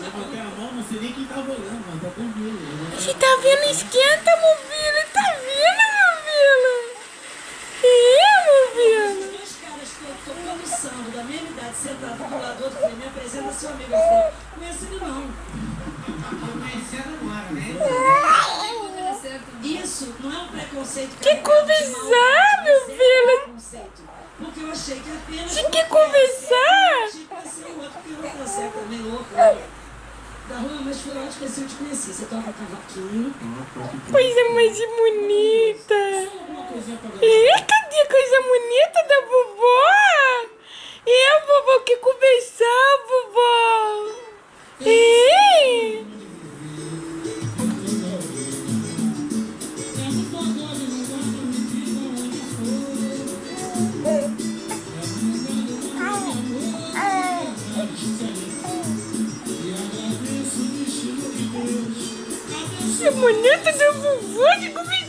Levantei a mão, não sei nem quem tava olhando, mas tá tranquilo. Você tá vendo? Esquenta, Movila. Tá vendo, Movila? Movila. Dois caras tocando samba da mesma idade, sentado do lado do outro, falei, me apresenta seu amigo. Eu falei, conheço ele não. Conhecendo agora, né? Isso não é um preconceito. Que conversar, Movila. Porque eu achei que apenas... Você quer conversar? Eu conheci o outro, porque o outro tá certo também, louco. Da rua, mas foi onde que eu te conheci. Você toca cavaquinho. Coisa mais bonita. Cadê a coisa bonita da vovó? Vovó, quer conversar, vovó? Que bonita da vovó de conversar.